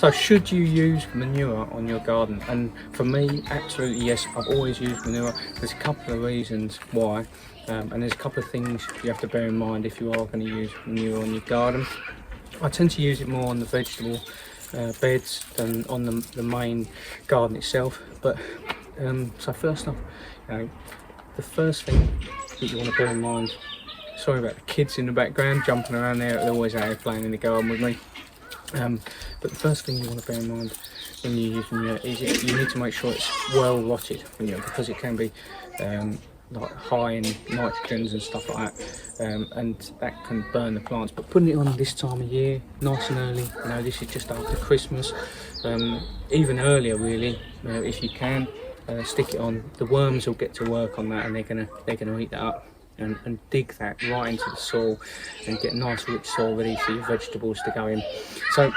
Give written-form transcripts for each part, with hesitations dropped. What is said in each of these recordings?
So should you use manure on your garden? And for me, absolutely yes. I've always used manure. There's a couple of reasons why, and there's a couple of things you have to bear in mind if you are going to use manure on your garden. I tend to use it more on the vegetable beds than on the main garden itself. But so first off, the first thing that you want to bear in mind, sorry about the kids in the background jumping around there, they're always out here playing in the garden with me. But the first thing you want to bear in mind when you use manure is you need to make sure it's well rotted manure, because it can be like high in nitrogens and stuff like that, and that can burn the plants. But putting it on this time of year, nice and early, this is just after Christmas, even earlier really, if you can, stick it on. The worms will get to work on that, and they're gonna eat that up. And dig that right into the soil and get nice rich soil ready for your vegetables to go in. So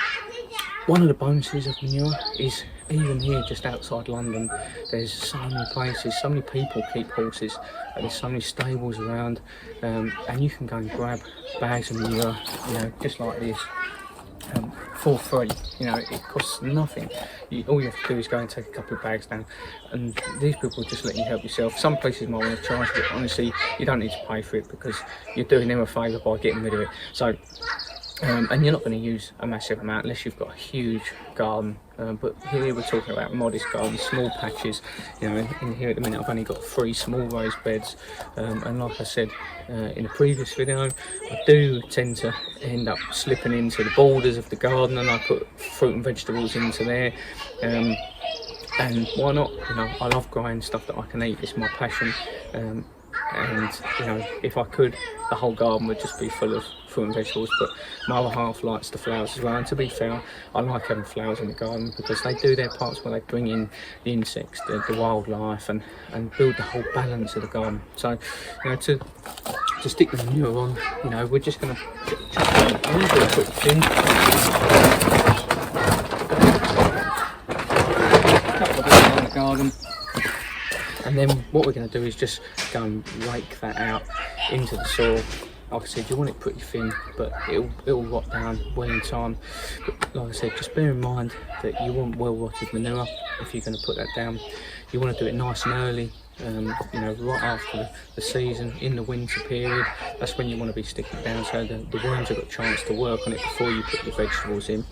one of the bonuses of manure is, even here just outside London, there's so many places, so many people keep horses, there's so many stables around, and you can go and grab bags of manure, just like this, for free. It costs nothing. All you have to do is go and take a couple of bags down, and these people just let you help yourself. Some places might want to charge, but honestly you don't need to pay for it, because you're doing them a favour by getting rid of it. So and you're not going to use a massive amount unless you've got a huge garden, but here we're talking about modest gardens, small patches. In here at the minute I've only got 3 small raised beds, and like I said in a previous video, I do tend to end up slipping into the borders of the garden, and I put fruit and vegetables into there, and why not? I love growing stuff that I can eat. It's my passion, and if I could, the whole garden would just be full of fruit and vegetables. But my other half likes the flowers as well, and to be fair, I like having flowers in the garden because they do their parts where they bring in the insects, the wildlife, and build the whole balance of the garden. So to stick the manure on, we're just going to chop a little bit quick thin, couple of bits around the garden. And then what we're going to do is just go and rake that out into the soil. Like I said, you want it pretty thin, but it'll rot down well in time. But like I said, just bear in mind that you want well rotted manure if you're going to put that down. You want to do it nice and early, right after the season, in the winter period. That's when you want to be sticking it down, so the worms have got a chance to work on it before you put your vegetables in.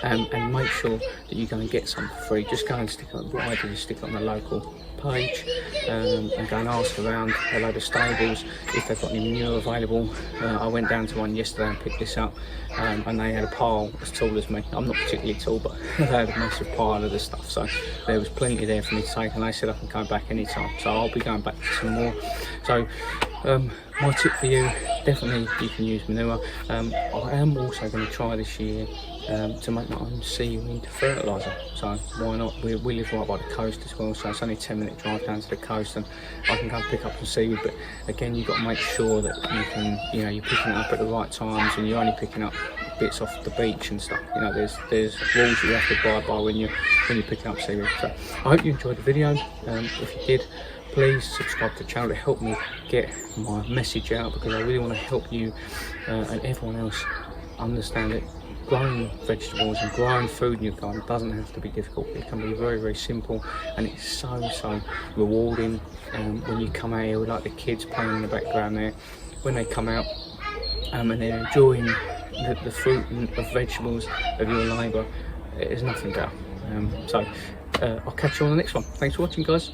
And make sure that you go and get some for free. Just go and stick it, what I do is stick it on the local page, and go and ask around a load of stables if they've got any manure available. I went down to one yesterday and picked this up, and they had a pile as tall as me. I'm not particularly tall, but they had a massive pile of the stuff, so there was plenty there for me to take, and they said I can go back anytime, so I'll be going back for some more. So my tip for you, definitely you can use manure. I am also going to try this year to make my own seaweed fertiliser, so why not? We live right by the coast as well, so it's only a 10-minute drive down to the coast, and I can go and pick up some seaweed. But again, you've got to make sure that you can, you're picking it up at the right times, and you're only picking up bits off the beach and stuff. There's rules you have to abide by when you're picking up seaweed. So I hope you enjoyed the video. If you did, please subscribe to the channel to help me get my message out, because I really want to help you and everyone else understand that growing vegetables and growing food in your garden doesn't have to be difficult. It can be very, very simple, and it's so rewarding. When you come out here, like the kids playing in the background there, when they come out and they're enjoying the fruit and of vegetables of your labour, there's nothing better. So I'll catch you on the next one. Thanks for watching, guys.